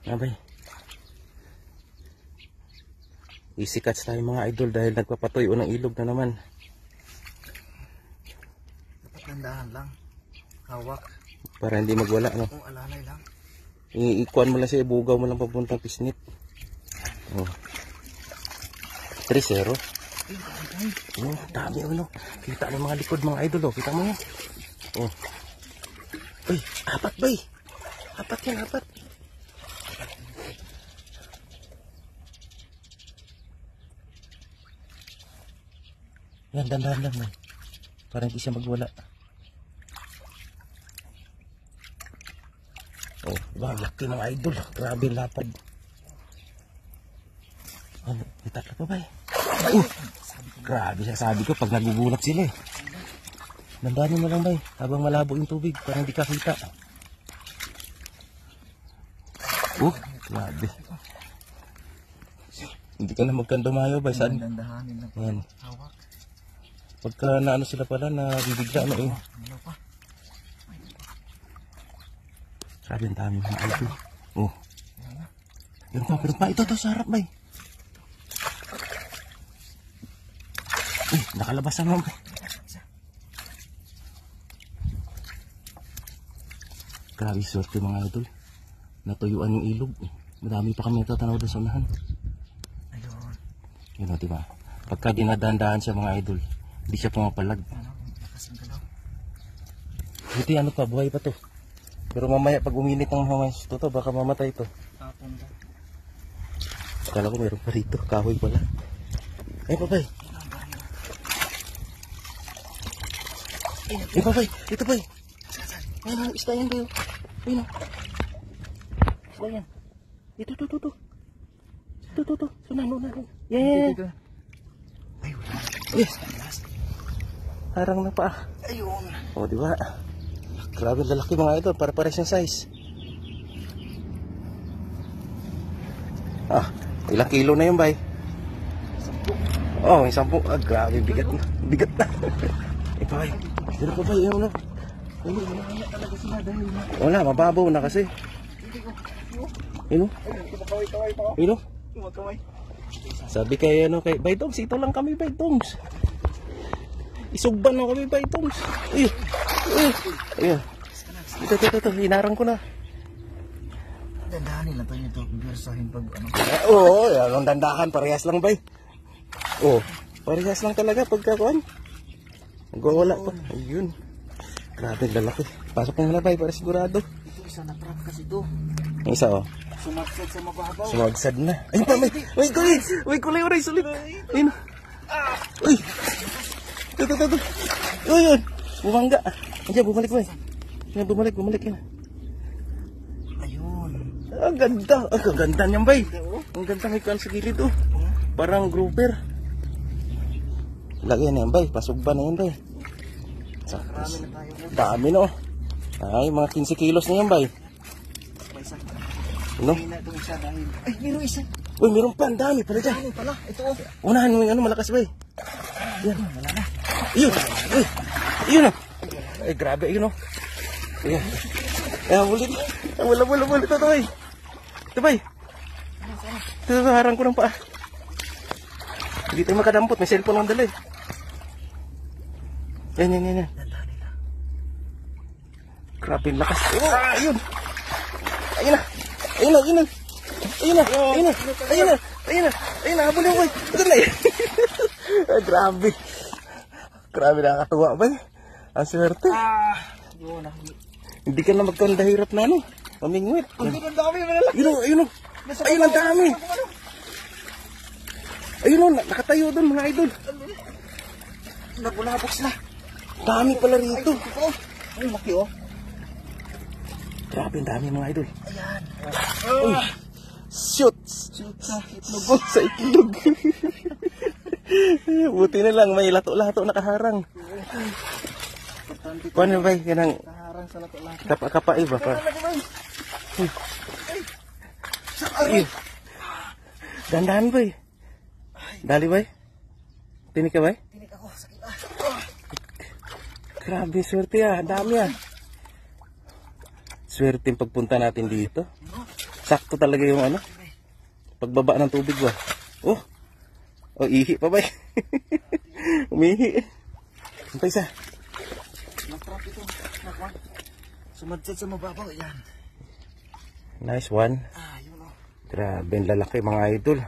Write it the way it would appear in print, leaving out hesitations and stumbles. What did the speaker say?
Abay. Easy catch tayo mga idol dahil nagpapatuyo ng ilog na naman. Dapat nandahan lang. Hawak. Para hindi magwala, no? Kung alalay lang. Iikuan mo lang siya, ibugaw mo lang papuntang pisnit. Oh. 3-0. Oh, dami ano. Kita ng mga likod mga idol, oh. Kita mo yan. Oh. Uy, 4 bay. 4 yan, 4. Yan, dandahan lang, man. Para hindi siya magwala. Oh, diba? Laki mga idol. Grabe lapad. Ano, may 3 pa ba eh? Grabe siya. Sabi ko, pag nagugulat sila eh. Dandahan mo lang ba eh. Habang malabo yung tubig. Para hindi ka kita. Grabe. Hindi ka na magkandumayo ba? Saan? Dandahanin lang. Yan. Hawak. Pagka naano sila pala, nabibigla na eh. Ano pa? Sabi ang dami mga idol. Oh. Meron pa. Ito sa harap ba eh. Nakalabas na naman. Grabe swerte mga idol. Natuyuan yung ilog. Madami pa kami natatanaw doon sa unahan. Ayun. Yun o, diba? Pagka dinadaan-daan siya mga idol, hindi siya pumapalag. Lakas ang galaw. Buti ano pa, buhay pa to. Pero mamaya pag uminit ng mga to, baka mamatay to. Tapon ka. Kala ko meron pa rito, kahoy pala. Ay papay. Ay papay, ito pay. Ayun, isda yan tayo. Ayun o. Isda yan. Ito. Sunan. Yeah. Yes. Harang na pa. Ayun. O, diba? Grabe lalaki mga ito. Para-pares yung size. Ilang kilo na yun, bay? 10. Oh, may 10. Grabe, bigat na. Bigat na. Bay. Sino pa ba yun, no? Wala, mababaw na kasi. Ino? Ino? Sabi kay ano kay Baytongs, ito lang kami Baytongs. Isugban na kami Baytongs. Ayun. Ito, hinarang ko na. Dandahanin lang tayo ito. Bersahin pag ano. Oo, ang dandahan, parehas lang bay. Oh, parehas lang talaga pagkakuan. Magwawala pa. Ayun. Grabe lalaki. Pasok mo na bay para sigurado. Ito isa na trap kasi ito. Yung isa oh. Sumagsad sa mababaw. Sumagsad na. Ayun pa, may kulay oray sulit. Ayun. Uy. Ito. Ayun. Bumangga. Andiyan, bumalik ba? Yan, bumalik yan. Ayun. Ang ganda. Ang ganda niyan, bay. Ang ganda may kan sa gilid, oh. Parang grouper. Lagyan yan, bay. Pasugba na yan, bay. Marami na tayo. Dami, no? Ay, mga 15 kilos na yan, bay. May isa. Ano? Hindi na itong isa dahil. Ay, meron isa. Uy, meron pa. Ang dami pala dyan. Ano pala? Ito oh. Unahan mo yung ano, malakas, bay. Yan. Wala na. Ayun. Ayun, oh. Ay, grabe, ayun, oh. Ayan. Ayan, ulit. Wala. Ito, bay. Ito, bay. Ito, harang ko ng paa. Hindi tayo makadampot. May cellphone ang dala, eh. Yan. Dandahanin lang. Grabe ang lakas. Ayun. Ayun na. Habulin ko. Ito na eh. Grabe. Grabe nakakatuwa ba eh. Ang swerte. Yun ah. Hindi ka na magkandahirap na ano. Pamingwit. Ang dami malalaki. Ayun. Ayun ang dami. Ayun nakatayo doon mga idol. Nabulabox na. Dami pala rito. Ay, laki oh. Grabe ang dami mga idol. Ayan. Uy. Shoot sa itlog. Buti na lang may lato-lato nakaharang. Paano ba yan ang Kaharang sa lato-lato. kapa iba pa? Dandahan ba eh? Dali ba eh? Tinik ka ba eh? Tinik ako. Sakit Grabe swerte ah. Dami ah. Swerte yung pagpunta natin dito. Sakto talaga yung ano. Pagbaba ng tubig ba. Oh. Oh, ihi pa ba? Umihi. Ang isa. Natrap ito. Nakwan. Sumadsad sa mababaw. Yan. Nice one. Yun o. Grabe, ang lalaki mga idol.